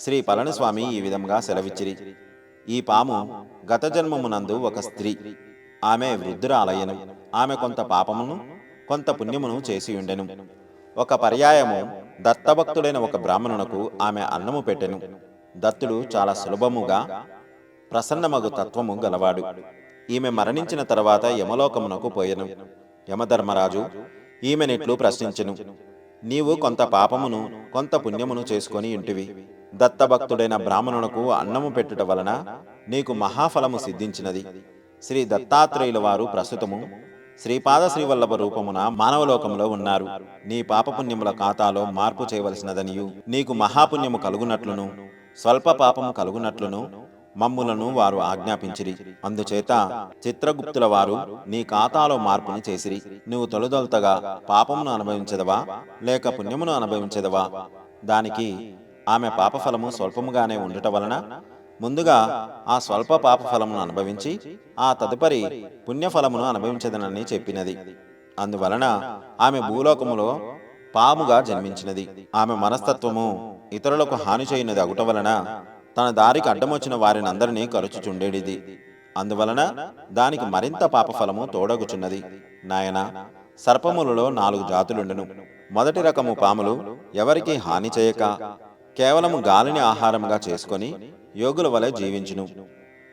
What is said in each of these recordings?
శ్రీ పళనిస్వామి ఈ విధంగా సెలవిచ్చిరి. ఈ పాము గత జన్మమునందు ఒక స్త్రీ. ఆమె వృద్ధురాలయ్యను. ఆమె కొంత పాపమును కొంత పుణ్యమును చేసియుండెను. ఒక పర్యాయము దత్తభక్తుడైన ఒక బ్రాహ్మణునకు ఆమె అన్నము పెట్టెను. దత్తుడు చాలా సులభముగా ప్రసన్నమగు తత్వము గలవాడు. ఈమె మరణించిన తర్వాత యమలోకమునకు పోయెను. యమధర్మరాజు ఈమెనిట్లు ప్రశ్నించెను, నీవు కొంత పాపమును కొంత పుణ్యమును చేసుకొని ఇంటివి. దత్తభక్తుడైన బ్రాహ్మణునకు అన్నము పెట్టుట వలన నీకు మహాఫలము సిద్ధించినది. శ్రీ దత్తాత్రేయుల వారు ప్రస్తుతము శ్రీపాద శ్రీవల్లభ రూపమున మానవలోకంలో ఉన్నారు. నీ పాపపుణ్యముల ఖాతాలో మార్పు చేయవలసినదనియు, నీకు మహాపుణ్యము కలుగునట్లును స్వల్ప పాపము కలుగునట్లును మమ్ములను వారు ఆజ్ఞాపించిరి. అందుచేత చిత్రగుప్తుల వారు నీ ఖాతాలో మార్పుని చేసిరి. నువ్వు తొలుదొలతగా పాపమును అనుభవించదవా లేక పుణ్యమును అనుభవించదవా? దానికి ఆమె పాపఫలము స్వల్పముగానే ఉండుట వలన ముందుగా ఆ స్వల్ప పాపఫలమును అనుభవించి ఆ తదుపరి పుణ్యఫలమును అనుభవించదనని చెప్పినది. అందువలన ఆమె భూలోకములో పాముగా జన్మించినది. ఆమె మనస్తత్వము ఇతరులకు హాని చేయనది అగుట వలన తన దారికి అడ్డమొచ్చిన వారినందరినీ కరుచుచుండేడిది. అందువలన దానికి మరింత పాపఫలము తోడగుచున్నది. నాయన, సర్పములలో 4 జాతులుండును. మొదటి రకము పాములు ఎవరికి హాని చేయక కేవలము గాలిని ఆహారముగా చేసుకొని యోగుల వలె జీవించును.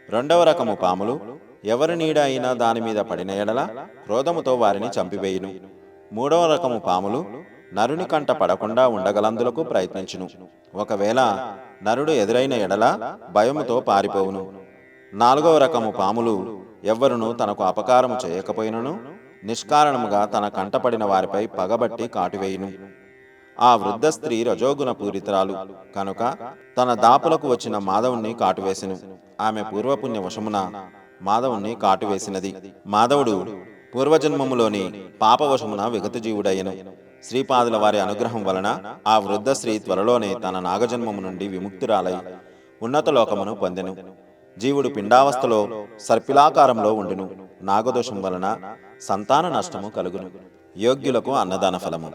రెండవ రకము పాములు ఎవరి నీడ అయినా దాని మీద పడిన ఎడల క్రోధముతో వారిని చంపివేయును. మూడవ రకము పాములు నరుని కంట పడకుండా ఉండగలందులకు ప్రయత్నించును. ఒకవేళ నరుడు ఎదురైన ఎడల భయముతో పారిపోవును. నాలుగవ రకము పాములు ఎవ్వరును తనకు అపకారము చేయకపోయినను నిష్కారణముగా తన కంటపడిన వారిపై పగబట్టి కాటువేయును. ఆ వృద్ధ స్త్రీ రజోగుణ పూరితరాలు కనుక తన దాపులకు వచ్చిన మాధవుణ్ణి కాటువేసెను. ఆమె పూర్వపుణ్య వశమున మాధవుణ్ణి కాటువేసినది. మాధవుడు పూర్వజన్మములోని పాపవశమున విగతజీవుడయ్యను. శ్రీపాదుల వారి అనుగ్రహం వలన ఆ వృద్ధ స్త్రీ త్వరలోనే తన నాగజన్మము నుండి విముక్తురాలై ఉన్నత లోకమును పొందెను. జీవుడు పిండావస్థలో సర్పిలాకారంలో ఉండును. నాగదోషం వలన సంతాన నష్టము కలుగును. యోగ్యులకు అన్నదాన ఫలము.